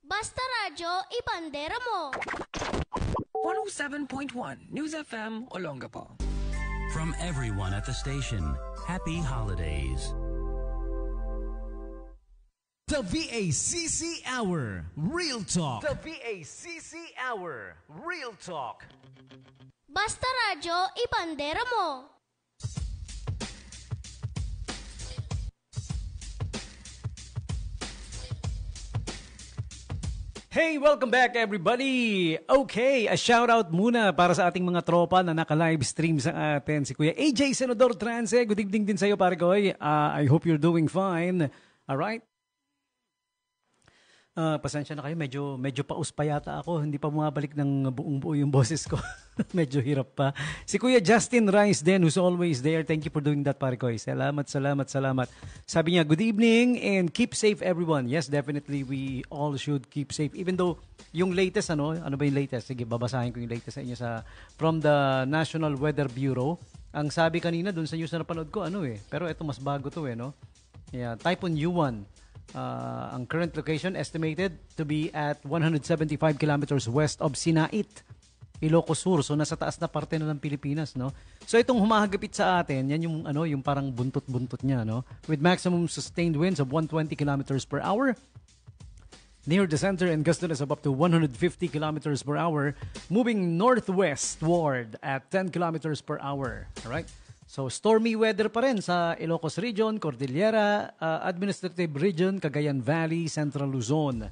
Basta Radyo, ibandera mo. 107.1 News FM Olongapo. From everyone at the station, happy holidays. The VACC Hour, Real Talk. The VACC Hour, Real Talk. Basta Radyo, ibandera mo. Hey, welcome back everybody! Okay, a shout out muna para sa ating mga tropa na naka-live stream sa atin. Si Kuya AJ Senador Trance, good evening din sa iyo pare Koy. I hope you're doing fine. Alright? Pasensya na kayo, medyo paus pa yata ako. Hindi pa bumabalik ng buong-buo yung boses ko. Medyo hirap pa. Si Kuya Justin Rice din, who's always there. Thank you for doing that, pare Koy. Salamat. Sabi niya, good evening and keep safe everyone. Yes, definitely we all should keep safe. Even though yung latest, ano ba yung latest? Sige, babasahin ko yung latest sa inyo from the National Weather Bureau. Ang sabi kanina dun sa news na napanood ko, pero ito mas bago to no? Yeah, Typhoon Yuan. Ang current location estimated to be at 175 kilometers west of Sinait, Ilocos Sur. So nasa taas na parte na ng Pilipinas, no? So itong humahagipit sa atin, yan yung parang buntot-buntot niya, no? With maximum sustained winds of 120 kilometers per hour near the center and gustiness of up to 150 kilometers per hour, moving northwestward at 10 kilometers per hour. All right? So, stormy weather pa rin sa Ilocos Region, Cordillera, Administrative Region, Cagayan Valley, Central Luzon.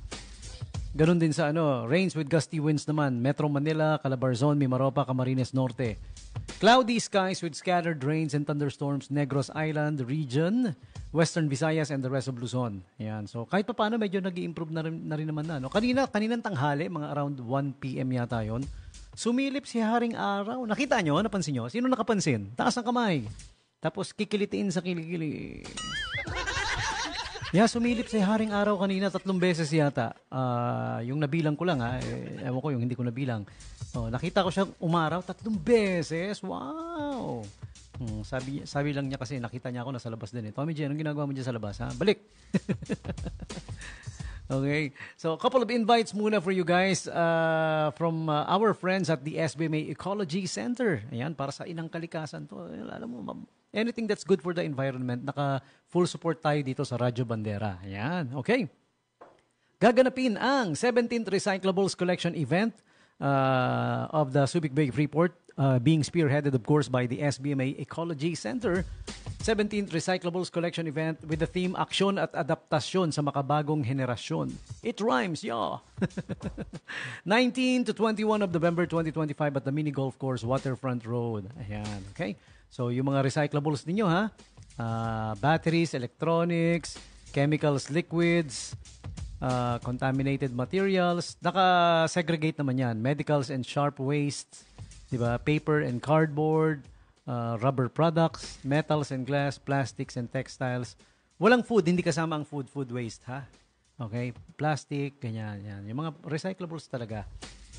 Ganon din sa rains with gusty winds naman, Metro Manila, Calabarzon, Mimaropa, Camarines Norte. Cloudy skies with scattered rains and thunderstorms, Negros Island Region, Western Visayas, and the rest of Luzon. Ayan. So, kahit pa paano, medyo nag-i-improve na rin naman na. No? Kaninang tanghali, mga around 1 p.m. yata yon. Sumilip si Haring Araw. Nakita nyo? Napansin nyo? Sino nakapansin? Taas ang kamay. Tapos kikilitiin sa kilikili. Yeah, sumilip si Haring Araw kanina 3 beses yata. Yung nabilang ko lang ewan ko yung hindi ko nabilang. Nakita ko siya umaraw 3 beses. Wow! Sabi lang niya kasi nakita niya ako nasa labas din. Tommy G, anong ginagawa mo dyan sa labas? Ha? Balik! Okay, so a couple of invites muna for you guys from our friends at the SBMA Ecology Center. Ayan, para sa inang kalikasan to. Alam mo, anything that's good for the environment, naka-full support tayo dito sa Radyo Bandera. Ayan, okay. Gaganapin ang 17th Recyclables Collection Event of the Subic Bay Freeport, being spearheaded, of course, by the SBMA Ecology Center. 17th Recyclables Collection Event with the theme Aksyon at Adaptasyon sa Makabagong Henerasyon. It rhymes, yeah! 19 to 21 of November 2025 at the Mini Golf Course, Waterfront Road. Ayan, okay? So, yung mga recyclables ninyo, batteries, electronics, chemicals, liquids, contaminated materials, naka-segregate naman yan. Medicals and sharp waste, diba? Paper and cardboard, rubber products, metals and glass, plastics and textiles. Walang food, hindi kasama ang food waste, ha? Okay? Plastic, ganyan, yan. Yung mga recyclables talaga.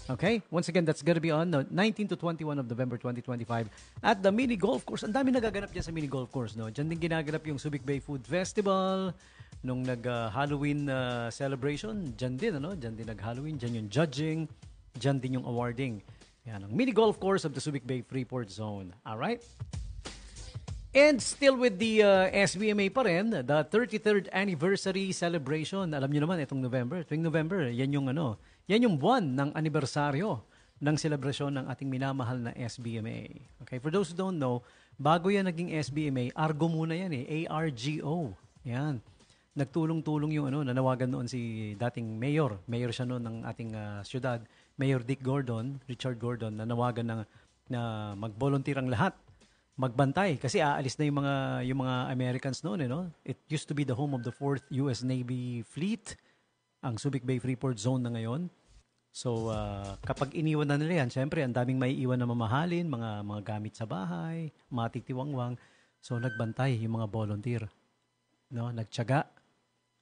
Okay? Once again, that's gonna be on 19 to 21 of November 2025 at the Mini Golf Course. Ang dami nagaganap dyan sa Mini Golf Course, no? Diyan din ginaganap yung Subic Bay Food Festival, nung nag-Halloween celebration, diyan din, Diyan din nag-Halloween, diyan yung judging, diyan din yung awarding. Yan, ang Mini Golf Course of the Subic Bay Freeport Zone. Alright? And still with the SBMA pa rin, the 33rd Anniversary Celebration. Alam niyo naman, itong November. Tuwing November, yan yung buwan ng anibersaryo ng selebrasyon ng ating minamahal na SBMA. Okay, for those who don't know, bago yan naging SBMA, ARGO muna yan ARGO. Yan. Nagtulong-tulong yung nanawagan noon si dating mayor. Mayor siya noon ng ating syudad. Mayor Richard Gordon, nanawagan na mag-volunteer ang lahat. Magbantay kasi aalis na yung mga Americans noon, It used to be the home of the 4th US Navy Fleet, ang Subic Bay Freeport Zone na ngayon. So, kapag iniwan na nila yan, syempre, ang daming may iwan na mamahalin, mga gamit sa bahay, mga titiwangwang. So, nagbantay yung mga volunteer. Nagtiyaga,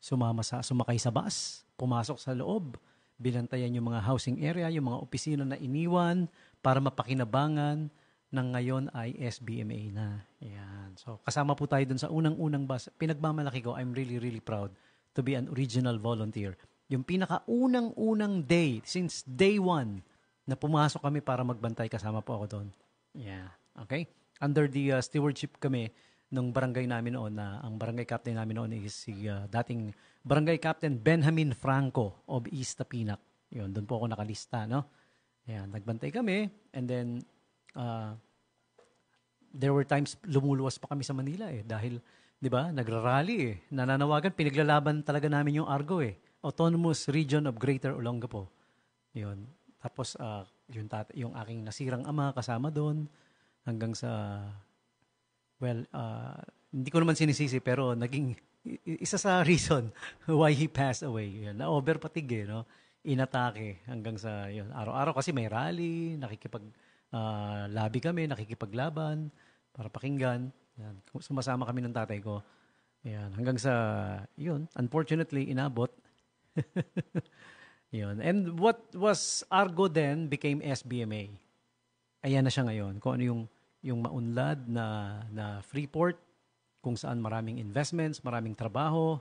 sumakay sa bus, pumasok sa loob, binantayan yung mga housing area, yung mga opisina na iniwan para mapakinabangan ng ngayon ay SBMA na. Ayan. So, kasama po tayo dun sa unang-unang bus. Pinagmamalaki ko, I'm really, really proud to be an original volunteer. Yung pinakaunang-unang day, since day one, na pumasok kami para magbantay, kasama po ako doon. Yeah. Okay? Under the stewardship kami ng barangay namin noon, na ang barangay captain namin noon is si dating barangay captain Benjamin Franco of East Tapinak. Yun, doon po ako nakalista, no? Ayan, nagbantay kami, and then there were times lumuluwas pa kami sa Manila dahil, di ba, nagrarally nananawagan, pinaglalaban talaga namin yung Argo Autonomous Region of Greater Olongapo. Yun. Tapos, yung aking nasirang ama kasama doon, hanggang sa, well, hindi ko naman sinisisi, pero naging isa sa reason why he passed away. Yun, na-overpatig no? Inatake hanggang sa, yun, araw-araw kasi may rally, labi kami, nakikipaglaban para pakinggan. Yan. Sumasama kami ng tatay ko. Yan. Hanggang sa, yun, unfortunately, inabot. Yun. And what was Argo then became SBMA. Ayan na siya ngayon. Kung ano yung maunlad na Freeport, kung saan maraming investments, maraming trabaho,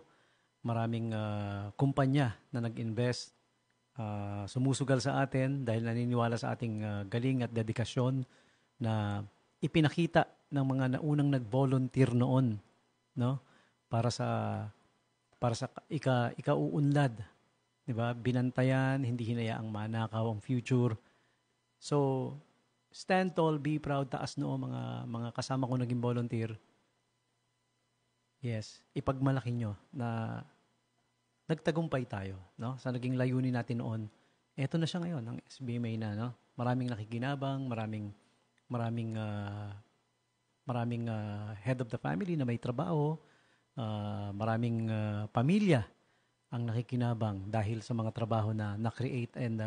maraming kumpanya na nag-invest, sumusugal sa atin dahil naniniwala sa ating galing at dedikasyon na ipinakita ng mga naunang nag-volunteer noon, no? Para sa ikauunlad, 'di ba? Binantayan, hindi hinayaang manakaw ang future. So, stand tall, be proud, taas noo mga kasama ko naging volunteer. Yes, ipagmalaki nyo na nagtagumpay tayo, no? Sa naging layunin natin noon. Eto na siya ngayon, ang SBMA na, no? Maraming nakikinabang, maraming head of the family na may trabaho, maraming pamilya ang nakikinabang dahil sa mga trabaho na na-create and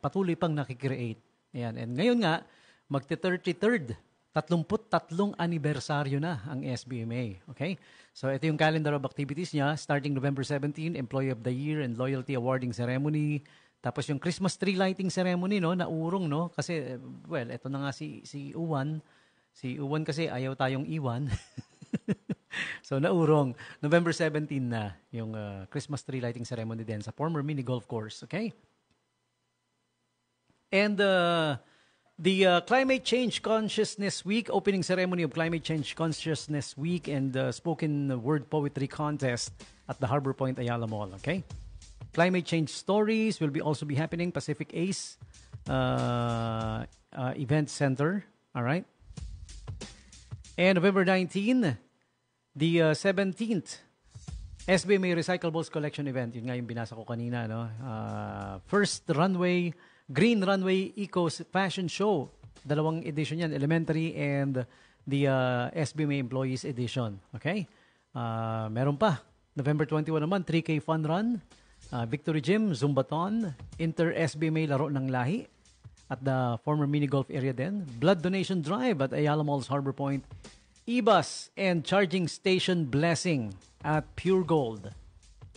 patuloy pang nakikreate. Ayan. And ngayon nga, magti-33rd 33 anibersaryo na ang SBMA. Okay? So, ito yung calendar of activities niya. Starting November 17, Employee of the Year and Loyalty Awarding Ceremony. Tapos yung Christmas Tree Lighting Ceremony, no? Naurong, no? Kasi, well, ito na nga si Uwan. Si Uwan kasi ayaw tayong iwan. So, naurong. November 17 na yung Christmas Tree Lighting Ceremony din sa former mini golf course. Okay? And the Climate Change Consciousness Week, opening ceremony of Climate Change Consciousness Week and spoken word poetry contest at the Harbor Point Ayala Mall. Okay? Climate change stories will also be happening Pacific Ace Event Center. All right? And November 19, the 17th SBMA Recyclables Collection Event. Yun nga yung binasa ko kanina, no? First runway, Green Runway Eco Fashion Show. 2 edition yan, elementary and the SBMA Employees Edition. Okay? Meron pa. November 21 naman, 3K Fun Run, Victory Gym, Zumbaton, Inter-SBMA Laro ng Lahi at the former mini golf area din. Blood Donation Drive at Ayala Malls Harbor Point. E-bus and charging station blessing at Pure Gold.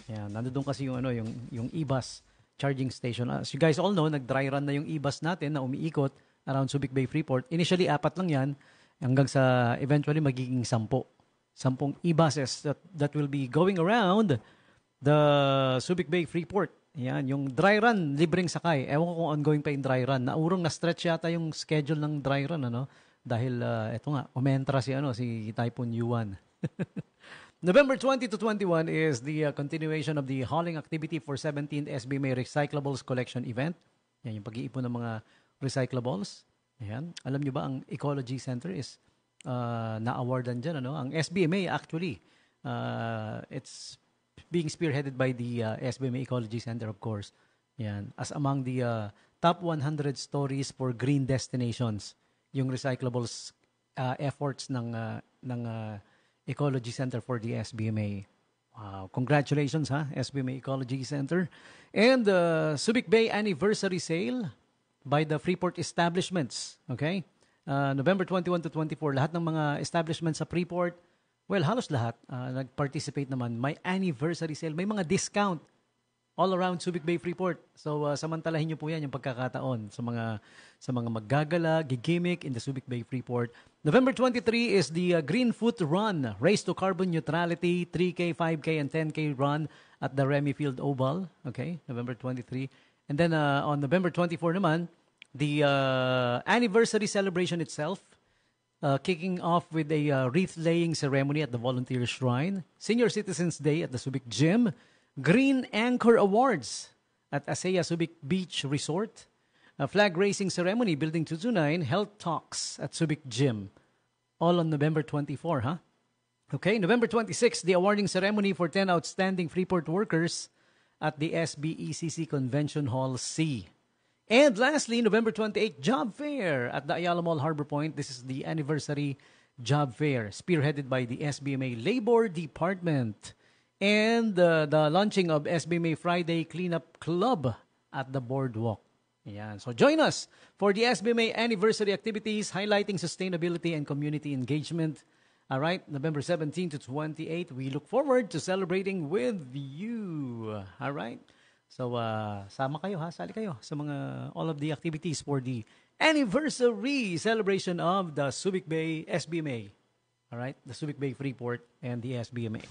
Yan, nandoon kasi yung e-bus charging station. As you guys all know, nag-dry run na yung e-bus natin na umiikot around Subic Bay Freeport. Initially, 4 lang yan hanggang sa eventually magiging 10. 10 e-buses that will be going around the Subic Bay Freeport. Yan, yung dry run, libreng sakay. Ewan ko kung ongoing pa yung dry run. Naurong na-stretch yata yung schedule ng dry run, ano? Dahil, eto nga, umentra si Typhoon Yuan. November 20 to 21 is the continuation of the hauling activity for 17th SBMA Recyclables Collection Event. Yan, yung pag-iipon ng mga recyclables. Yan. Alam nyo ba, ang Ecology Center is na-awardan dyan. Ano? Ang SBMA, actually, it's being spearheaded by the SBMA Ecology Center, of course. Yan. As among the top 100 stories for green destinations, yung recyclables efforts ng Ecology Center for the SBMA. Wow. Congratulations, SBMA Ecology Center. And Subic Bay Anniversary Sale by the Freeport establishments. Okay? November 21 to 24, lahat ng mga establishments sa Freeport, well, halos lahat nag-participate naman. May anniversary sale, may mga discount. all around Subic Bay Freeport. So samantalahin niyo po 'yan yung pagkakataon sa mga maggagala, gigimik in the Subic Bay Freeport. November 23 is the Green Foot Run, Race to Carbon Neutrality, 3K, 5K, and 10K run at the Remy Field Oval. Okay, November 23. And then on November 24 naman, the anniversary celebration itself, kicking off with a wreath-laying ceremony at the Volunteer Shrine, Senior Citizens Day at the Subic Gym, Green Anchor Awards at Asea Subic Beach Resort, a flag raising ceremony, Building 229, Health Talks at Subic Gym, all on November 24, huh? Okay, November 26, the awarding ceremony for 10 outstanding Freeport workers at the SBECC Convention Hall C. And lastly, November 28, Job Fair at the Ayala Mall Harbor Point. This is the anniversary Job Fair, spearheaded by the SBMA Labor Department. And the launching of SBMA Friday Cleanup Club at the Boardwalk. Ayan. So join us for the SBMA anniversary activities highlighting sustainability and community engagement. All right, November 17 to 28. We look forward to celebrating with you. All right. So sama kayo ha, sali kayo sa all of the activities for the anniversary celebration of the Subic Bay SBMA. All right, the Subic Bay Freeport and the SBMA.